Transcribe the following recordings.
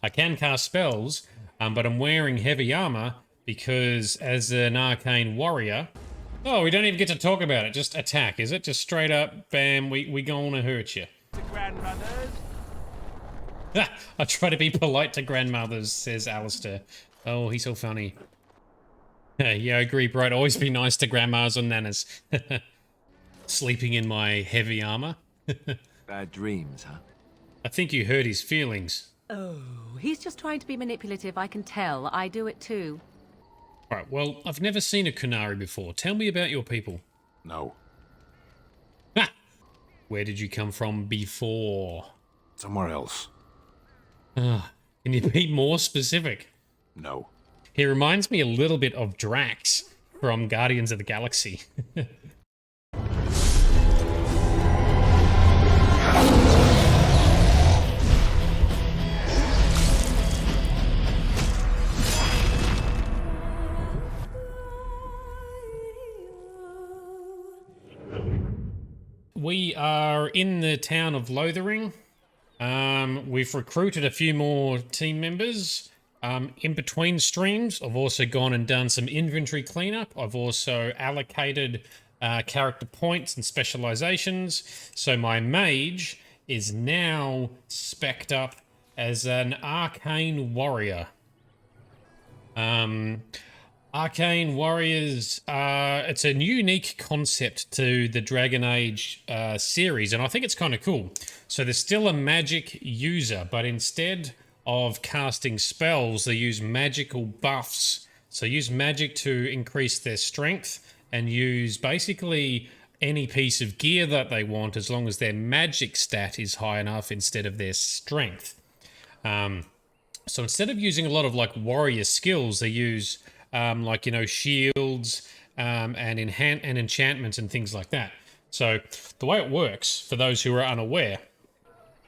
I can cast spells, but I'm wearing heavy armor because as an arcane warrior... Oh, we don't even get to talk about it. Just attack, is it? Just straight up, bam, we gonna hurt you. Grandmothers. I try to be polite to grandmothers, says Alistair. Oh, he's so funny. Yeah, I agree, Bright. Always be nice to grandmas or nanas. Sleeping in my heavy armor. Bad dreams, huh? I think you hurt his feelings. Oh, he's just trying to be manipulative, I can tell. I do it too. Right, well, I've never seen a Kunari before. Tell me about your people. No. Ha! Where did you come from before? Somewhere else. Can you be more specific? No. He reminds me a little bit of Drax from Guardians of the Galaxy. We are in the town of Lothering. We've recruited a few more team members. In between streams, I've also gone and done some inventory cleanup. I've also allocated character points and specializations. So my mage is now spec'd up as an arcane warrior. Arcane warriors, it's a unique concept to the Dragon Age series, and I think it's kind of cool. So there's still a magic user, but instead of casting spells, they use magical buffs. So use magic to increase their strength and use basically any piece of gear that they want as long as their magic stat is high enough instead of their strength. So instead of using a lot of like warrior skills, they use like, you know, shields and enchantments and things like that. So the way it works, for those who are unaware,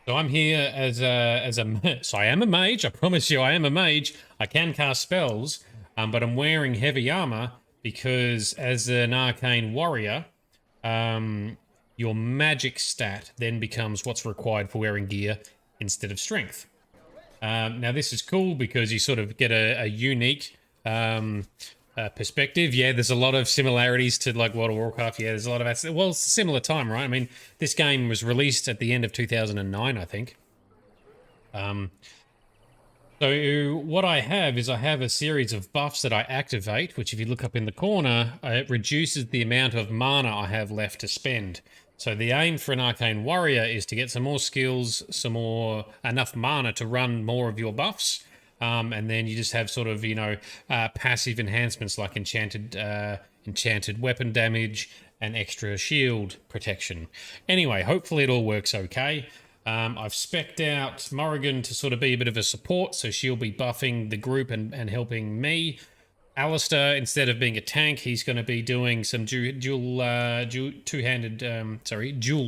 so I'm here as a so I am a mage. I promise you, I am a mage. I can cast spells, but I'm wearing heavy armor because as an arcane warrior, your magic stat then becomes what's required for wearing gear instead of strength. Now this is cool because you sort of get a unique perspective. Yeah, there's a lot of similarities to like World of Warcraft. Yeah, there's a lot of well, it's a similar time, right? I mean, this game was released at the end of 2009, I think. So what I have is I have a series of buffs that I activate, which if you look up in the corner, it reduces the amount of mana I have left to spend. So the aim for an arcane warrior is to get some more skills, enough mana to run more of your buffs. And then you just have sort of, you know, passive enhancements like enchanted weapon damage and extra shield protection. Anyway, hopefully it all works okay. I've spec'd out Morrigan to sort of be a bit of a support, so she'll be buffing the group and helping me. Alistair, instead of being a tank, he's going to be doing some dual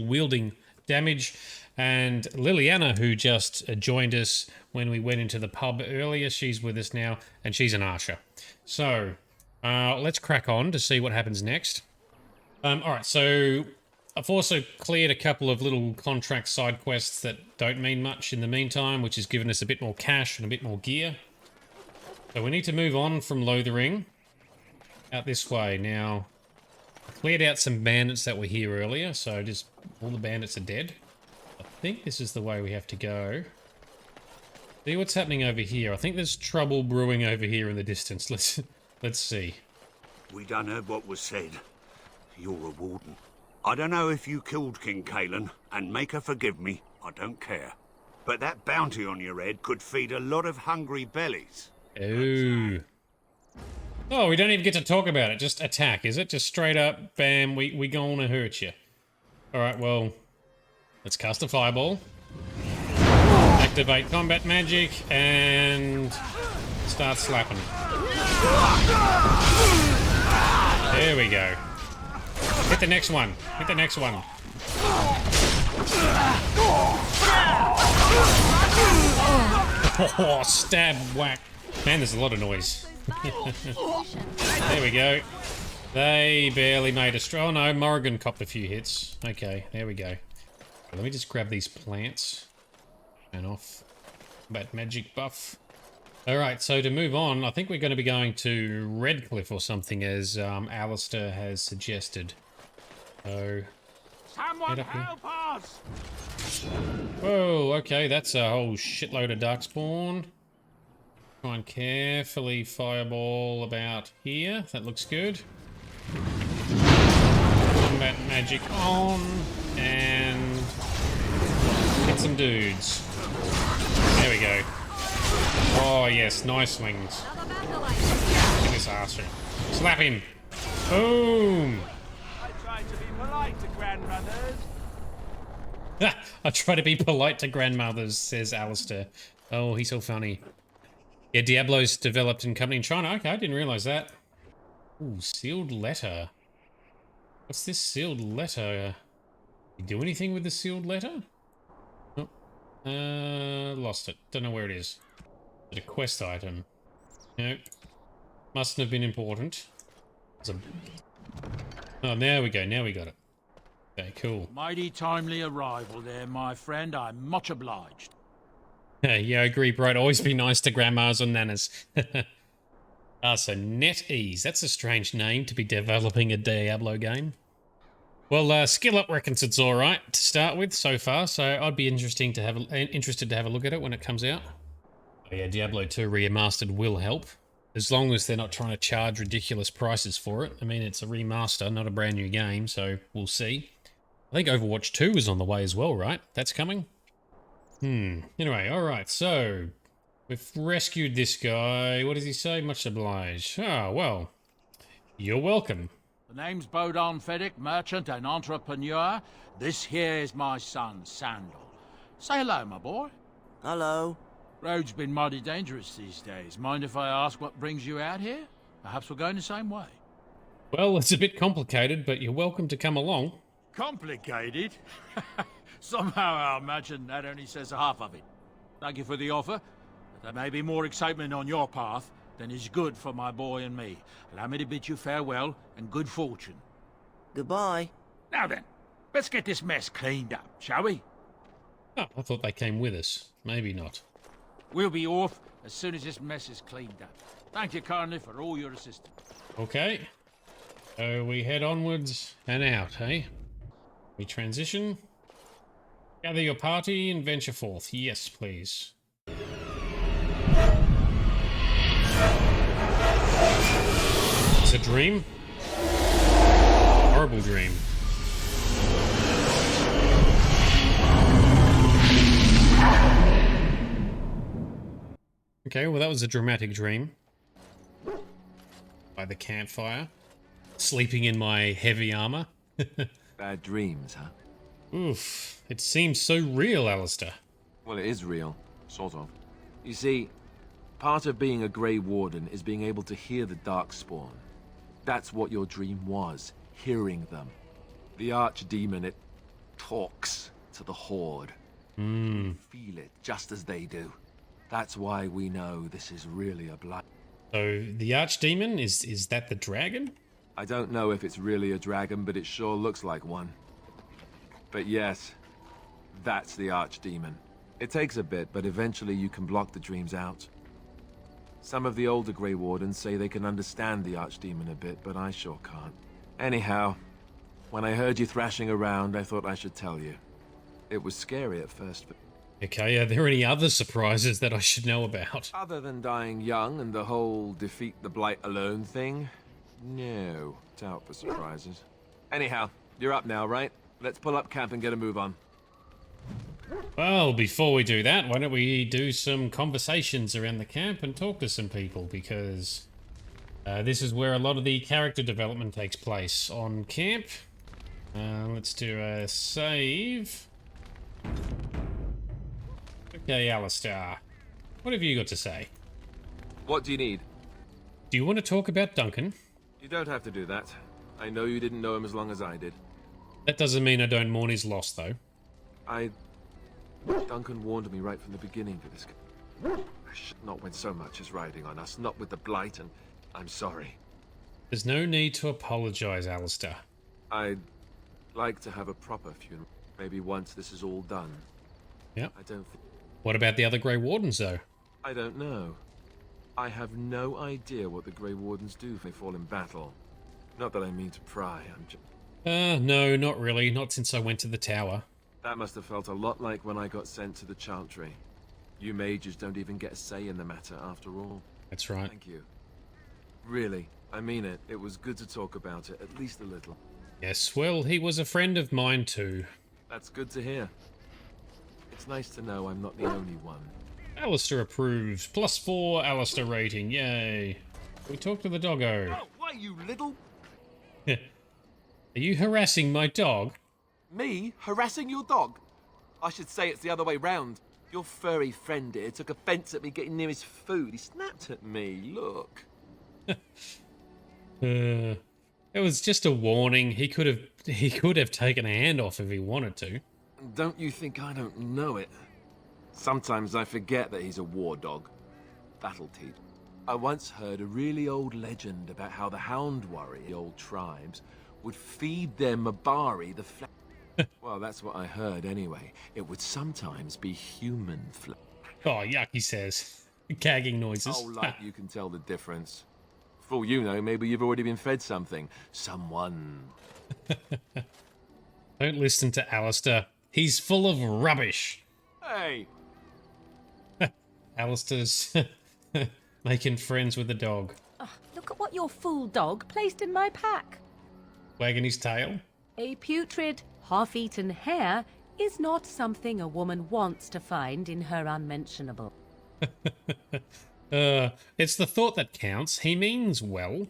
wielding damage. And Liliana, who just joined us when we went into the pub earlier, she's with us now, and she's an archer. So, let's crack on to see what happens next. Alright, so I've also cleared a couple of little contract side quests that don't mean much in the meantime, which has given us a bit more cash and a bit more gear. So we need to move on from Lothering out this way. Now, I cleared out some bandits that were here earlier, so just all the bandits are dead. I think this is the way we have to go. See what's happening over here. I think there's trouble brewing over here in the distance. Let's see. We done heard what was said. You're a warden. I don't know if you killed King Kalen, and make her forgive me, I don't care. But that bounty on your head could feed a lot of hungry bellies. Ooh. Oh, we don't even get to talk about it. Just attack, is it? Just straight up, bam, we gonna hurt you. Alright, well, let's cast a fireball. Activate combat magic, and start slapping. There we go. Hit the next one. Hit the next one. Oh, stab, whack. Man, there's a lot of noise. There we go. They barely made a straw. Oh no, Morrigan copped a few hits. Okay, there we go. Let me just grab these plants. And off. Combat magic buff. Alright, so to move on, I think we're going to be going to Redcliffe or something, as Alistair has suggested. So... Someone help us! Whoa, okay, that's a whole shitload of darkspawn. Try and carefully fireball about here. That looks good. Combat magic on, and hit some dudes. There we go. Oh yes, nice swings. Look at this archer. Slap him. Boom. I tried to be polite to grandmothers. I try to be polite to grandmothers, says Alistair. Oh, he's so funny. Yeah, Diablo's developed in company in China. Okay, I didn't realize that. Ooh, sealed letter. What's this sealed letter? You do anything with the sealed letter? Oh, lost it. Don't know where it is. Is it a quest item? Nope. Mustn't have been important. Oh, there we go. Now we got it. Okay, cool. Mighty timely arrival there, my friend. I'm much obliged. Yeah, I agree, Bright. Always be nice to grandmas or nanas. So NetEase. That's a strange name to be developing a Diablo game. Well, Skill Up reckons it's all right to start with so far, so I'd be interested to have a look at it when it comes out. Oh, yeah, Diablo 2 Remastered will help, as long as they're not trying to charge ridiculous prices for it. I mean, it's a remaster, not a brand new game, so we'll see. I think Overwatch 2 is on the way as well, right? That's coming? Anyway, alright, so we've rescued this guy. What does he say? Much obliged. Ah, well, you're welcome. The name's Bodon Feddick, merchant and entrepreneur. This here is my son, Sandal. Say hello, my boy. Hello. Road's been mighty dangerous these days. Mind if I ask what brings you out here? Perhaps we're going the same way. Well, it's a bit complicated, but you're welcome to come along. Complicated? Somehow I imagine that only says half of it. Thank you for the offer, but there may be more excitement on your path than is good for my boy and me. Allow me to bid you farewell and good fortune. Goodbye. Now then, let's get this mess cleaned up, shall we? Oh, I thought they came with us. Maybe not. We'll be off as soon as this mess is cleaned up. Thank you kindly for all your assistance. Okay. So we head onwards and out, hey? We transition. Gather your party and venture forth. Yes, please. It's a dream? Horrible dream. Okay, well that was a dramatic dream. By the campfire. Sleeping in my heavy armor. Bad dreams, huh? Oof, it seems so real, Alistair. Well, it is real. Sort of. You see, part of being a Grey Warden is being able to hear the Darkspawn. That's what your dream was, hearing them. The Archdemon, it talks to the Horde. You feel it just as they do. That's why we know this is really a blight. So, the Archdemon, is that the dragon? I don't know if it's really a dragon, but it sure looks like one. But yes, that's the Archdemon. It takes a bit, but eventually you can block the dreams out. Some of the older Grey Wardens say they can understand the Archdemon a bit, but I sure can't. Anyhow, when I heard you thrashing around, I thought I should tell you. It was scary at first, but... Okay, are there any other surprises that I should know about? Other than dying young and the whole defeat the Blight alone thing, no, doubt for surprises. Anyhow, you're up now, right? Let's pull up camp and get a move on. Well, before we do that, why don't we do some conversations around the camp and talk to some people, because this is where a lot of the character development takes place, on camp. Let's do a save. Okay, Alistair, what have you got to say? What do you need? Do you want to talk about Duncan? You don't have to do that. I know you didn't know him as long as I did. That doesn't mean I don't mourn his loss, though. Duncan warned me right from the beginning for this. I should not win so much as riding on us, not with the Blight, and I'm sorry. There's no need to apologize, Alistair. I'd like to have a proper funeral. Maybe once this is all done. Yeah. I don't think What about the other Grey Wardens, though? I don't know. I have no idea what the Grey Wardens do if they fall in battle. Not that I mean to pry, I'm just... No, not really. Not since I went to the tower. That must have felt a lot like when I got sent to the Chantry. You mages don't even get a say in the matter, after all. That's right. Thank you. Really, I mean it. It was good to talk about it, at least a little. Yes, well, he was a friend of mine too. That's good to hear. It's nice to know I'm not the only one. Alistair approves. +4 Alistair rating. Yay. We talk to the doggo. Oh, why, you little... Are you harassing my dog? Me? Harassing your dog? I should say it's the other way round. Your furry friend here took offence at me getting near his food. He snapped at me, look. It was just a warning. He could have taken a hand off if he wanted to. Don't you think I don't know it? Sometimes I forget that he's a war dog. Battle-teed. I once heard a really old legend about how the Hound Warrior, the old tribes, would feed their Mabari the flesh. Well, that's what I heard anyway. It would sometimes be human flesh. Oh, yuck, he says. Gagging noises. Oh, like you can tell the difference. For all you know, maybe you've already been fed something. Someone. Don't listen to Alistair. He's full of rubbish. Hey! Alistair's making friends with the dog. Oh, look at what your fool dog placed in my pack. Wagging his tail. A putrid, half-eaten hare is not something a woman wants to find in her unmentionable. It's the thought that counts. He means well.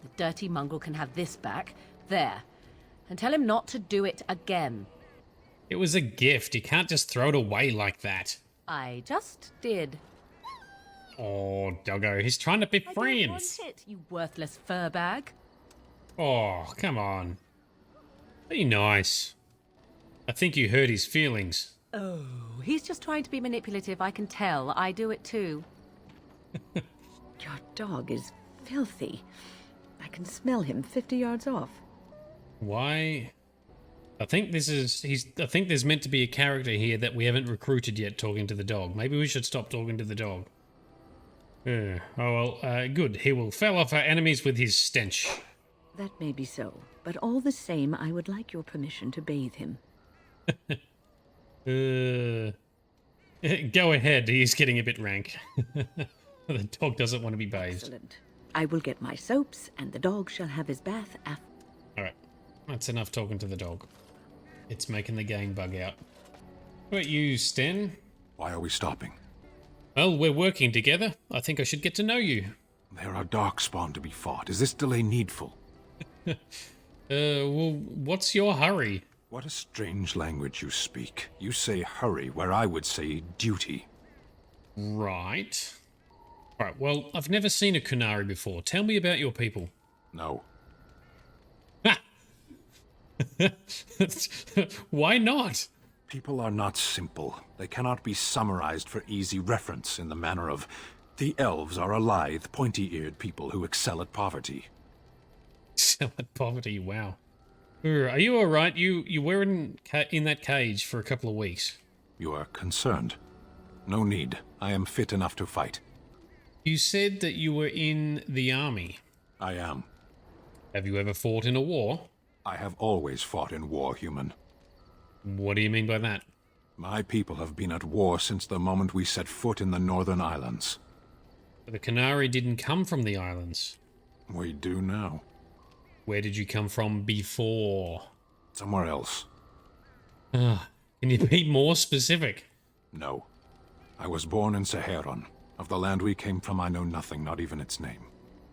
The dirty mongrel can have this back. There. And tell him not to do it again. It was a gift. You can't just throw it away like that. I just did. Oh, doggo. He's trying to be I don't friends. want it, you worthless fur bag. Oh, come on. Be nice. I think you hurt his feelings. Oh, he's just trying to be manipulative, I can tell. I do it too. Your dog is filthy. I can smell him 50 yards off. Why? I think there's meant to be a character here that we haven't recruited yet talking to the dog. Maybe we should stop talking to the dog. Good. He will fell off our enemies with his stench. That may be so, but all the same, I would like your permission to bathe him. Go ahead. He's getting a bit rank. The dog doesn't want to be bathed. Excellent. I will get my soaps, and the dog shall have his bath after. All right. That's enough talking to the dog. It's making the game bug out. What about you, Sten? Why are we stopping? Well, we're working together. I think I should get to know you. There are darkspawn to be fought. Is this delay needful? Well, what's your hurry? What a strange language you speak. You say hurry, where I would say duty. Right. Alright, well, I've never seen a Kunari before. Tell me about your people. No. Ha! Why not? People are not simple. They cannot be summarized for easy reference in the manner of, the elves are a lithe, pointy-eared people who excel at poverty. Excel at poverty, wow. Are you alright? You were in that cage for a couple of weeks. You are concerned. No need. I am fit enough to fight. You said that you were in the army. I am. Have you ever fought in a war? I have always fought in war, human. What do you mean by that? My people have been at war since the moment we set foot in the Northern Islands. The Kunari didn't come from the islands. We do now. Where did you come from before? Somewhere else. Can you be more specific? No. I was born in Seheron. Of the land we came from, I know nothing, not even its name.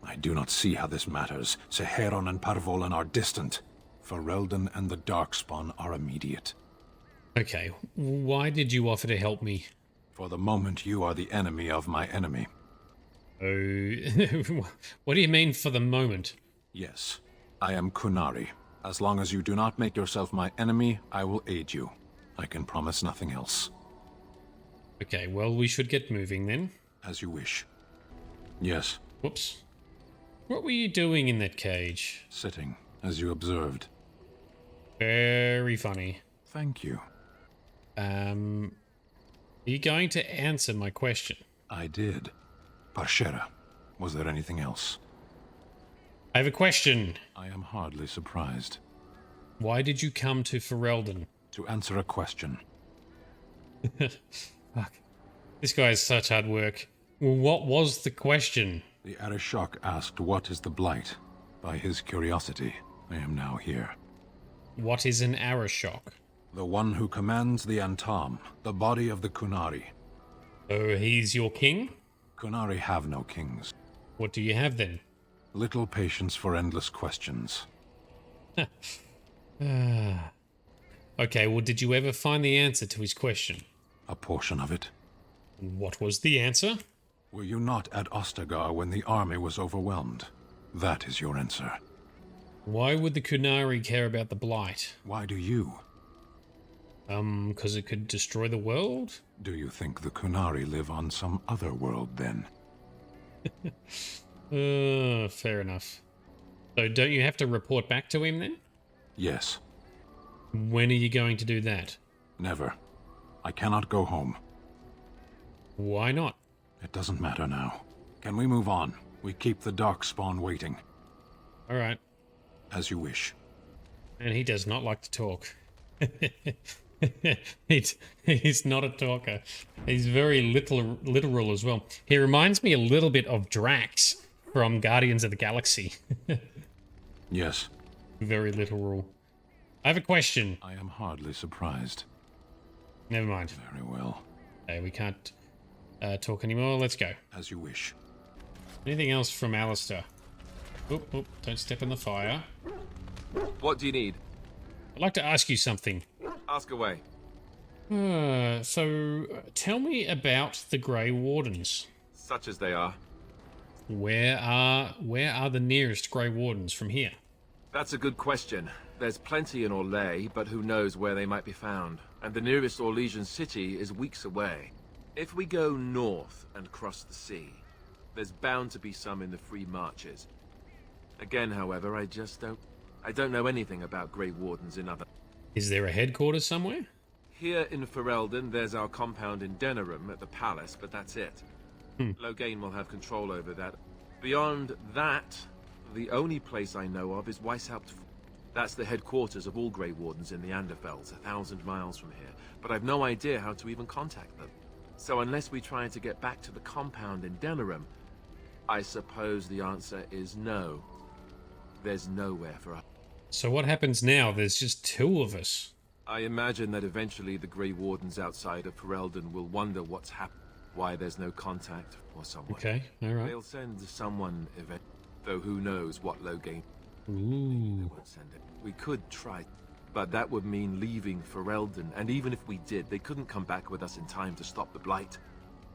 I do not see how this matters. Seheron and Parvolan are distant. Ferelden and the Darkspawn are immediate. Okay, why did you offer to help me? For the moment, you are the enemy of my enemy. Oh, what do you mean for the moment? Yes, I am Kunari. As long as you do not make yourself my enemy, I will aid you. I can promise nothing else. Okay, well, we should get moving then. As you wish. Yes. Whoops. What were you doing in that cage? Sitting, as you observed. Very funny. Thank you. Are you going to answer my question? I did. Parshera, was there anything else? I have a question. I am hardly surprised. Why did you come to Ferelden? To answer a question. Fuck. This guy is such hard work. Well, what was the question? The Arishok asked what is the Blight. By his curiosity, I am now here. What is an Arishok? The one who commands the Antam, the body of the Kunari. Oh, he's your king? Kunari have no kings. What do you have then? Little patience for endless questions. Okay, well, did you ever find the answer to his question? A portion of it. What was the answer? Were you not at Ostagar when the army was overwhelmed? That is your answer. Why would the Kunari care about the Blight? Why do you? Because it could destroy the world? Do you think the Kunari live on some other world then? Fair enough. So don't you have to report back to him then? Yes. When are you going to do that? Never. I cannot go home. Why not? It doesn't matter now. Can we move on? We keep the Darkspawn waiting. All right. As you wish. And he does not like to talk. He's not a talker. He's very literal as well. He reminds me a little bit of Drax from Guardians of the Galaxy. Yes. Very literal. I have a question. I am hardly surprised. Never mind. Very well. Okay, we can't talk anymore. Let's go. As you wish. Anything else from Alistair? Oop, oop, don't step in the fire. What do you need? I'd like to ask you something. Ask away. So tell me about the Grey Wardens. Such as they are. Where are the nearest Grey Wardens from here? That's a good question. There's plenty in Orlais, but who knows where they might be found. And the nearest Orlesian city is weeks away. If we go north and cross the sea, there's bound to be some in the Free Marches. Again, however, I don't know anything about Grey Wardens in other... Is there a headquarters somewhere? Here in Ferelden, there's our compound in Denerim at the palace, but that's it. Loghain will have control over that. Beyond that, the only place I know of is Weishaupt. That's the headquarters of all Grey Wardens in the Anderfells, 1,000 miles from here. But I've no idea how to even contact them. So unless we try to get back to the compound in Denerim, I suppose the answer is no. There's nowhere for us. So what happens now? There's just two of us. I imagine that eventually the Grey Wardens outside of Ferelden will wonder what's happened, why there's no contact or someone. Okay, all right. They'll send someone though who knows what Loghain. Ooh. They won't send it. We could try, but that would mean leaving Ferelden, and even if we did, they couldn't come back with us in time to stop the Blight.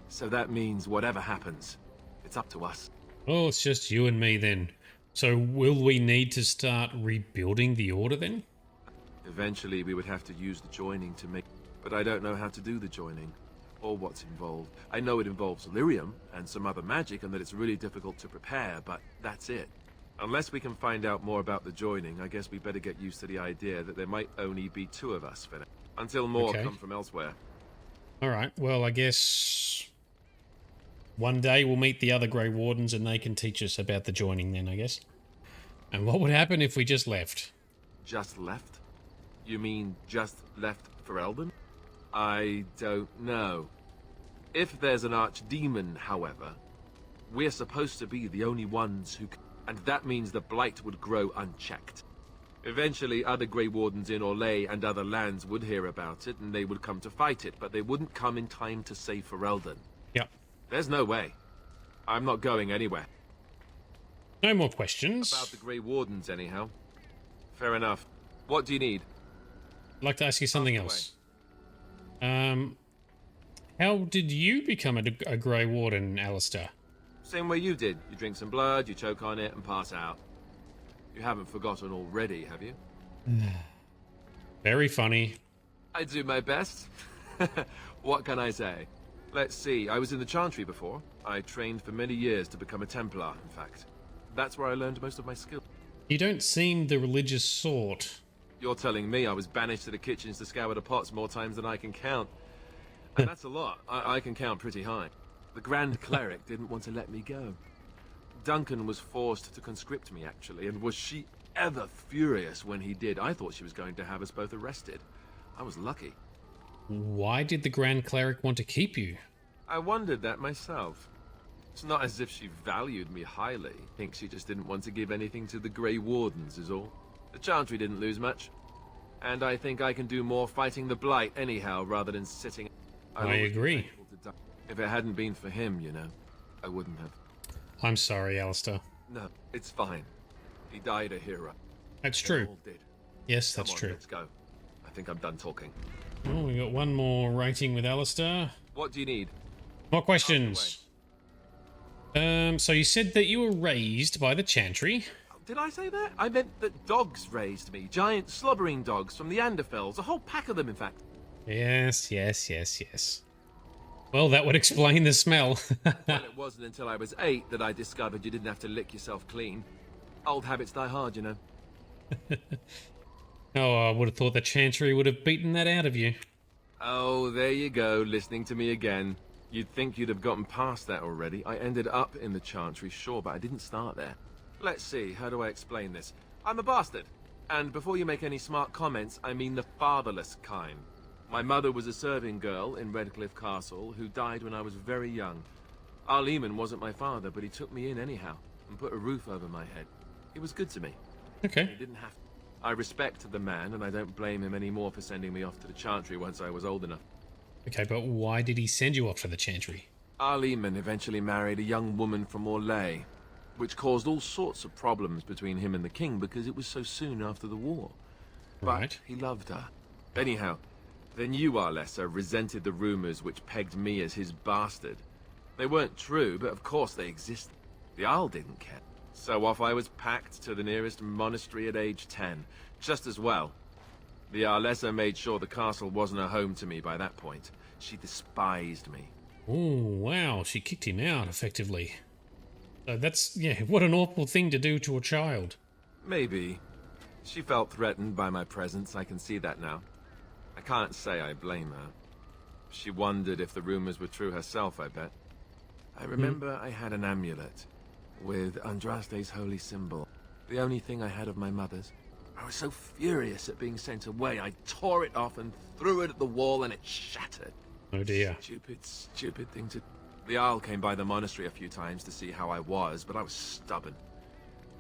So that means whatever happens, it's up to us. Oh, it's just you and me then. So will we need to start rebuilding the Order then? Eventually we would have to use the joining to make... But I don't know how to do the joining, or what's involved. I know it involves lyrium and some other magic, and that it's really difficult to prepare, but that's it. Unless we can find out more about the joining, I guess we better get used to the idea that there might only be two of us for now, until more come from elsewhere. Alright, well I guess... one day we'll meet the other Grey Wardens and they can teach us about the joining then, I guess. And what would happen if we just left? Just left? You mean just left Ferelden? I don't know. If there's an Archdemon, however, we're supposed to be the only ones who can, and that means the Blight would grow unchecked. Eventually, other Grey Wardens in Orlais and other lands would hear about it, and they would come to fight it, but they wouldn't come in time to save Ferelden. Yep. There's no way. I'm not going anywhere. No more questions. About the Grey Wardens, anyhow. Fair enough. What do you need? I'd like to ask you something else. How did you become a Grey Warden, Alistair? Same way you did. You drink some blood, you choke on it, and pass out. You haven't forgotten already, have you? Very funny. I do my best. What can I say? Let's see, I was in the Chantry before. I trained for many years to become a Templar, in fact. That's where I learned most of my skills. You don't seem the religious sort. You're telling me I was banished to the kitchens to scour the pots more times than I can count. And that's a lot. I can count pretty high. The Grand Cleric didn't want to let me go. Duncan was forced to conscript me, actually, and was she ever furious when he did. I thought she was going to have us both arrested. I was lucky. Why did the Grand Cleric want to keep you? I wondered that myself. It's not as if she valued me highly. I think she just didn't want to give anything to the Grey Wardens is all. The Chantry didn't lose much. And I think I can do more fighting the Blight anyhow, rather than sitting... I agree. If it hadn't been for him, you know, I wouldn't have. I'm sorry, Alistair. No, it's fine. He died a hero. That's They true. all did. Yes, that's Come on, true. Let's go. I think I'm done talking. Oh, we got one more rating with Alistair. What do you need? More questions. So you said that you were raised by the Chantry. Did I say that? I meant that dogs raised me. Giant slobbering dogs from the Anderfells. A whole pack of them, in fact. Yes, yes, yes, yes. Well, that would explain the smell. Well, it wasn't until I was 8 that I discovered you didn't have to lick yourself clean. Old habits die hard, you know. Oh, I would have thought the Chantry would have beaten that out of you. Oh, there you go, listening to me again. You'd think you'd have gotten past that already. I ended up in the Chantry, sure, but I didn't start there. Let's see, how do I explain this? I'm a bastard. And before you make any smart comments, I mean the fatherless kind. My mother was a serving girl in Redcliffe Castle who died when I was very young. Arleman wasn't my father, but he took me in anyhow and put a roof over my head. He was good to me. Okay. He didn't have to. I respect the man, and I don't blame him anymore for sending me off to the Chantry once I was old enough. Okay, but why did he send you off to the Chantry? Arleman eventually married a young woman from Orlais, which caused all sorts of problems between him and the king because it was so soon after the war. Right. But he loved her. Anyhow, then you, Arlessa, resented the rumors which pegged me as his bastard. They weren't true, but of course they existed. The Arl didn't care. So off I was packed to the nearest monastery at age 10. Just as well. The Arlessa made sure the castle wasn't a home to me by that point. She despised me. Oh, wow, she kicked him out, effectively. So that's, yeah, what an awful thing to do to a child. Maybe. She felt threatened by my presence, I can see that now. I can't say I blame her. She wondered if the rumors were true herself, I bet. I remember I had an amulet with Andraste's holy symbol. The only thing I had of my mother's. I was so furious at being sent away, I tore it off and threw it at the wall and it shattered. Oh dear. Stupid thing to... The Arl came by the monastery a few times to see how I was, but I was stubborn.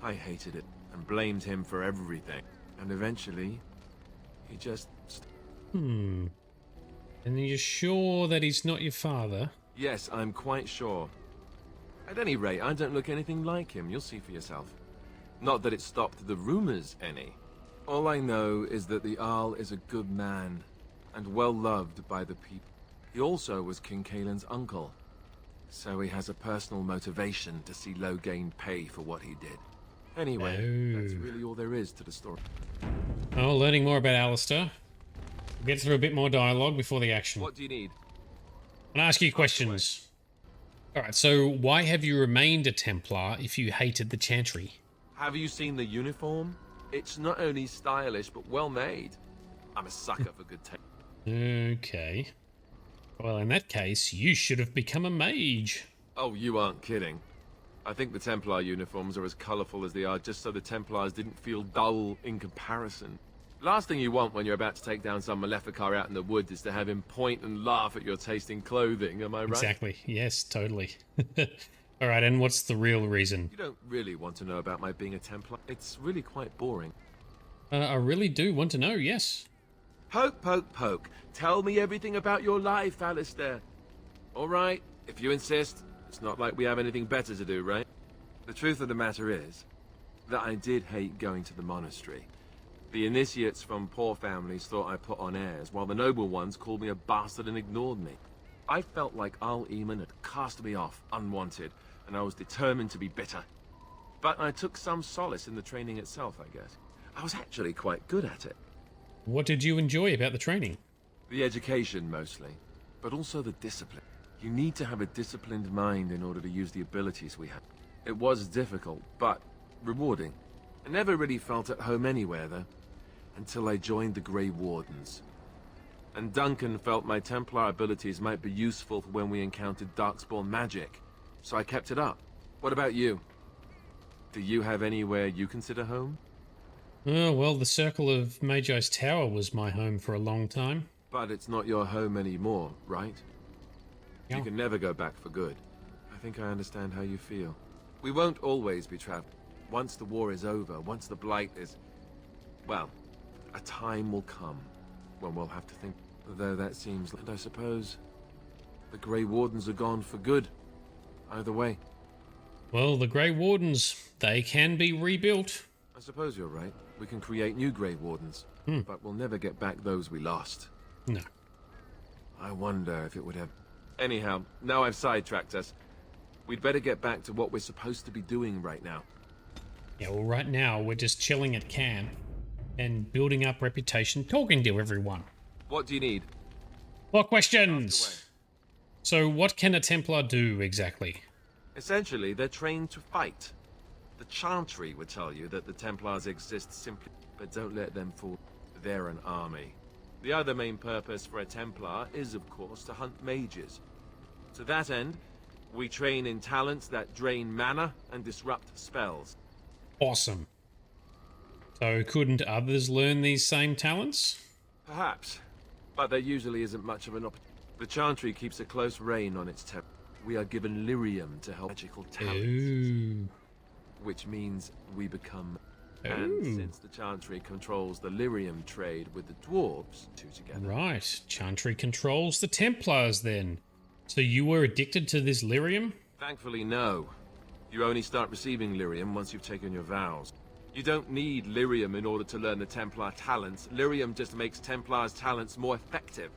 I hated it and blamed him for everything. And eventually, he just... And you're sure that he's not your father? Yes, I'm quite sure. At any rate, I don't look anything like him. You'll see for yourself. Not that it stopped the rumors any. All I know is that the Arl is a good man and well loved by the people. He also was King Kaelin's uncle, so he has a personal motivation to see Loghain pay for what he did. Anyway, that's really all there is to the story. Oh, learning more about Alistair. We'll get through a bit more dialogue before the action. What do you need? I'll ask you questions. Alright, so why have you remained a Templar if you hated the Chantry? Have you seen the uniform? It's not only stylish, but well made. I'm a sucker for good taste. Okay. Well, in that case, you should have become a mage. Oh, you aren't kidding. I think the Templar uniforms are as colourful as they are just so the Templars didn't feel dull in comparison. Last thing you want when you're about to take down some Maleficar out in the woods is to have him point and laugh at your taste in clothing, am I right? Exactly. Yes, totally. Alright, and what's the real reason? You don't really want to know about my being a Templar. It's really quite boring. I really do want to know, yes. Poke, poke, poke. Tell me everything about your life, Alistair. All right, if you insist. It's not like we have anything better to do, right? The truth of the matter is that I did hate going to the monastery. The initiates from poor families thought I put on airs, while the noble ones called me a bastard and ignored me. I felt like Arleman had cast me off, unwanted, and I was determined to be bitter. But I took some solace in the training itself, I guess. I was actually quite good at it. What did you enjoy about the training? The education, mostly, but also the discipline. You need to have a disciplined mind in order to use the abilities we have. It was difficult, but rewarding. I never really felt at home anywhere, though, until I joined the Grey Wardens. And Duncan felt my Templar abilities might be useful for when we encountered Darkspawn magic, so I kept it up. What about you? Do you have anywhere you consider home? Oh, well, the Circle of Magi's Tower was my home for a long time. But it's not your home anymore, right? Yeah. You can never go back for good. I think I understand how you feel. We won't always be trapped. Once the war is over, once the Blight is... well, a time will come when we'll have to think. Though that seems... and I suppose the Grey Wardens are gone for good. Either way. Well, the Grey Wardens, they can be rebuilt. I suppose you're right. We can create new Grey Wardens. But we'll never get back those we lost. No. I wonder if it would have... Anyhow, now I've sidetracked us. We'd better get back to what we're supposed to be doing right now. Yeah, well, right now, we're just chilling at camp and building up reputation, talking to everyone. What do you need? More questions! So, what can a Templar do, exactly? Essentially, they're trained to fight. The Chantry would tell you that the Templars exist simply, but don't let them fool. They're an army. The other main purpose for a Templar is, of course, to hunt mages. To that end, we train in talents that drain mana and disrupt spells. Awesome. So, couldn't others learn these same talents? Perhaps, but there usually isn't much of an opportunity. The Chantry keeps a close rein on its temp. We are given lyrium to help magical talents. Ooh. Which means we become... And since the Chantry controls the lyrium trade with the dwarves, two together. Right, Chantry controls the Templars then. So you were addicted to this lyrium? Thankfully, no. You only start receiving lyrium once you've taken your vows. You don't need lyrium in order to learn the Templar talents. Lyrium just makes Templars' talents more effective.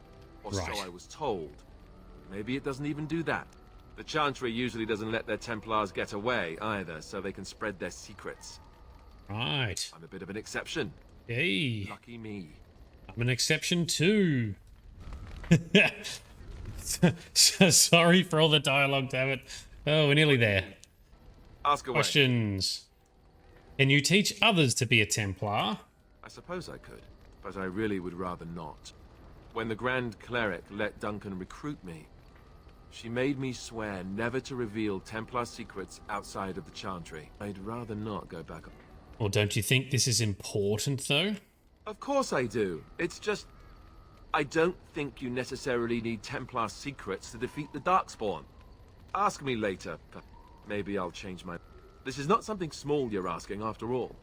Or Right. so I was told. Maybe it doesn't even do that. The Chantry usually doesn't let their Templars get away either, so they can spread their secrets. Right. I'm a bit of an exception. Hey, Lucky me. I'm an exception too. So sorry for all the dialogue, damn it. Oh, we're nearly there. Ask away. Questions. Can you teach others to be a Templar? I suppose I could, but I really would rather not. When the Grand Cleric let Duncan recruit me, she made me swear never to reveal Templar secrets outside of the Chantry. I'd rather not go back. Well, don't you think this is important, though? Of course I do. It's just... I don't think you necessarily need Templar secrets to defeat the Darkspawn. Ask me later. Maybe I'll change my... This is not something small you're asking, after all.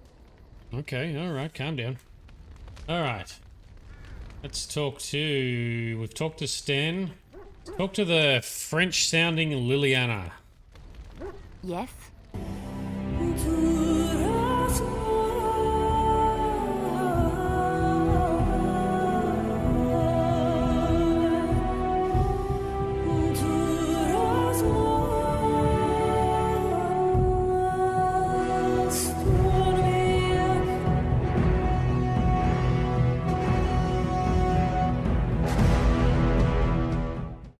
Okay, alright, calm down. Alright. Let's talk to... We've talked to Sten. Talk to the French-sounding Liliana. Yes? To us